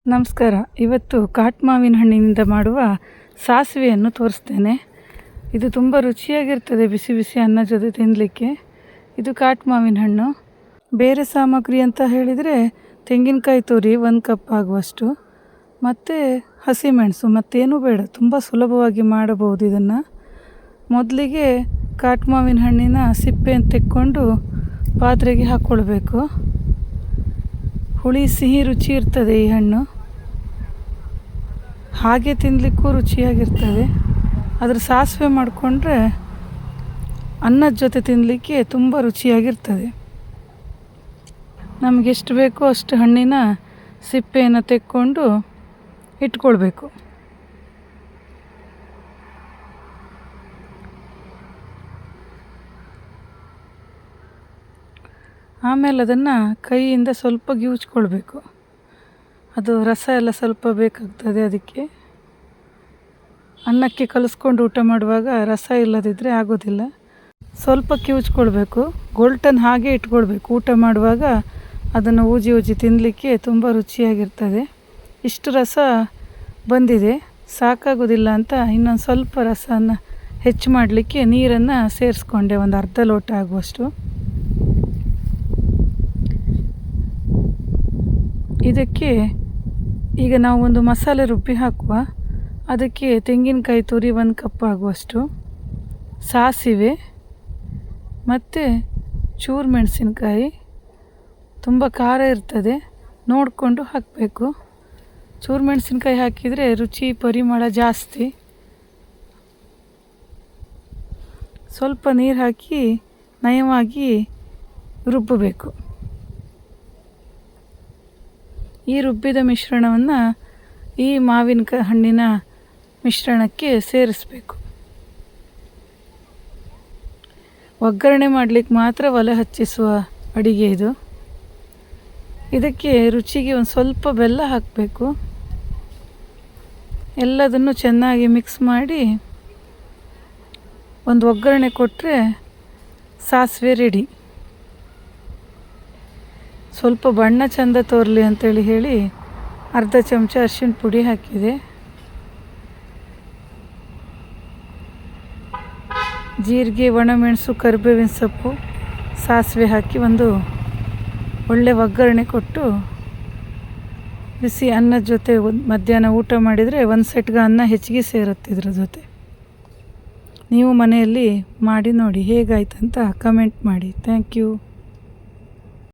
ನಮಸ್ಕಾರ. ಇವತ್ತು ಕಾಟು ಮಾವಿನ ಹಣ್ಣಿನಿಂದ ಮಾಡುವ ಸಾಸಿವೆಯನ್ನು ತೋರಿಸ್ತೇನೆ. ಇದು ತುಂಬ ರುಚಿಯಾಗಿರ್ತದೆ ಬಿಸಿ ಬಿಸಿ ಅನ್ನ ಜೊತೆ ತಿನ್ನಲಿಕ್ಕೆ. ಇದು ಕಾಟು ಮಾವಿನ ಹಣ್ಣು. ಬೇರೆ ಸಾಮಗ್ರಿ ಅಂತ ಹೇಳಿದರೆ ತೆಂಗಿನಕಾಯಿ ತುರಿ 1 ಕಪ್ ಆಗುವಷ್ಟು, ಮತ್ತು ಹಸಿಮೆಣಸು, ಮತ್ತೇನೂ ಬೇಡ. ತುಂಬ ಸುಲಭವಾಗಿ ಮಾಡಬಹುದು ಇದನ್ನು. ಮೊದಲಿಗೆ ಕಾಟು ಮಾವಿನ ಹಣ್ಣಿನ ಸಿಪ್ಪೆಯನ್ನು ತೆಕ್ಕೊಂಡು ಪಾತ್ರೆಗೆ ಹಾಕ್ಕೊಳ್ಬೇಕು. ಹುಳಿ ಸಿಹಿ ರುಚಿ ಇರ್ತದೆ ಈ ಹಣ್ಣು. ಹಾಗೆ ತಿನ್ನಲಿಕ್ಕೂ ರುಚಿಯಾಗಿರ್ತದೆ. ಅದ್ರ ಸಾಸಿವೆ ಮಾಡಿಕೊಂಡ್ರೆ ಅನ್ನದ ಜೊತೆ ತಿನ್ನಲಿಕ್ಕೆ ತುಂಬ ರುಚಿಯಾಗಿರ್ತದೆ. ನಮಗೆಷ್ಟು ಬೇಕೋ ಅಷ್ಟು ಹಣ್ಣಿನ ಸಿಪ್ಪೆಯನ್ನು ತೆಕ್ಕೊಂಡು ಇಟ್ಕೊಳ್ಬೇಕು. ಆಮೇಲೆ ಅದನ್ನು ಕೈಯಿಂದ ಸ್ವಲ್ಪ ಗಿವುಚ್ಕೊಳ್ಬೇಕು. ಅದು ರಸ ಎಲ್ಲ ಸ್ವಲ್ಪ ಬೇಕಾಗ್ತದೆ. ಅದಕ್ಕೆ ಅನ್ನಕ್ಕೆ ಕಲಿಸ್ಕೊಂಡು ಊಟ ಮಾಡುವಾಗ ರಸ ಇಲ್ಲದಿದ್ದರೆ ಆಗೋದಿಲ್ಲ. ಸ್ವಲ್ಪ ಕಿವುಚ್ಕೊಳ್ಬೇಕು. ಗೋಲ್ಟನ್ ಹಾಗೆ ಇಟ್ಕೊಳ್ಬೇಕು. ಊಟ ಮಾಡುವಾಗ ಅದನ್ನು ಊಜಿ ಊಜಿ ತಿನ್ನಲಿಕ್ಕೆ ತುಂಬ ರುಚಿಯಾಗಿರ್ತದೆ. ಇಷ್ಟು ರಸ ಬಂದಿದೆ, ಸಾಕಾಗೋದಿಲ್ಲ ಅಂತ ಇನ್ನೊಂದು ಸ್ವಲ್ಪ ರಸನ ಹೆಚ್ಚು ಮಾಡಲಿಕ್ಕೆ ನೀರನ್ನು ಸೇರಿಸ್ಕೊಂಡೆ, ಒಂದು ಅರ್ಧ ಲೋಟ ಆಗುವಷ್ಟು. ಇದಕ್ಕೆ ಈಗ ನಾವು ಒಂದು ಮಸಾಲೆ ರುಬ್ಬಿ ಹಾಕುವ. ಅದಕ್ಕೆ ತೆಂಗಿನಕಾಯಿ ತುರಿ 1 ಕಪ್ ಆಗುವಷ್ಟು, ಸಾಸಿವೆ ಮತ್ತು ಚೂರು ಮೆಣಸಿನಕಾಯಿ. ತುಂಬ ಖಾರ ಇರ್ತದೆ, ನೋಡಿಕೊಂಡು ಹಾಕಬೇಕು. ಚೂರು ಮೆಣಸಿನಕಾಯಿ ಹಾಕಿದರೆ ರುಚಿ ಪರಿಮಳ ಜಾಸ್ತಿ. ಸ್ವಲ್ಪ ನೀರು ಹಾಕಿ ನಯವಾಗಿ ರುಬ್ಬಬೇಕು. ಈ ರುಬ್ಬಿದ ಮಿಶ್ರಣವನ್ನು ಈ ಮಾವಿನ ಹಣ್ಣಿನ ಮಿಶ್ರಣಕ್ಕೆ ಸೇರಿಸಬೇಕು. ಒಗ್ಗರಣೆ ಮಾಡಲಿಕ್ಕೆ ಮಾತ್ರ ಒಲೆ ಹಚ್ಚಿಸುವ ಅಡಿಗೆ ಇದು. ಇದಕ್ಕೆ ರುಚಿಗೆ ಒಂದು ಸ್ವಲ್ಪ ಬೆಲ್ಲ ಹಾಕಬೇಕು. ಎಲ್ಲದನ್ನು ಚೆನ್ನಾಗಿ ಮಿಕ್ಸ್ ಮಾಡಿ ಒಂದು ಒಗ್ಗರಣೆ ಕೊಟ್ಟರೆ ಸಾಸಿವೆ ರೆಡಿ. ಸ್ವಲ್ಪ ಬಣ್ಣ ಚೆಂದ ತೋರಲಿ ಅಂತೇಳಿ ಹೇಳಿ ಅರ್ಧ ಚಮಚ ಅರಿಶಿಣ ಪುಡಿ ಹಾಕಿದೆ. ಜೀರಿಗೆ, ಒಣಮೆಣಸು, ಕರಿಬೇವಿನ ಸೊಪ್ಪು, ಸಾಸಿವೆ ಹಾಕಿ ಒಂದು ಒಳ್ಳೆ ಒಗ್ಗರಣೆ ಕೊಟ್ಟು ಬಿಸಿ ಅನ್ನದ ಜೊತೆ ಮಧ್ಯಾಹ್ನ ಊಟ ಮಾಡಿದರೆ ಒಂದು ಸೆಟ್ಗೆ ಅನ್ನ ಹೆಚ್ಚಿಗೆ ಸೇರುತ್ತೆ ಇದ್ರ ಜೊತೆ. ನೀವು ಮನೆಯಲ್ಲಿ ಮಾಡಿ ನೋಡಿ, ಹೇಗಾಯ್ತಂತ ಕಮೆಂಟ್ ಮಾಡಿ. Thank you.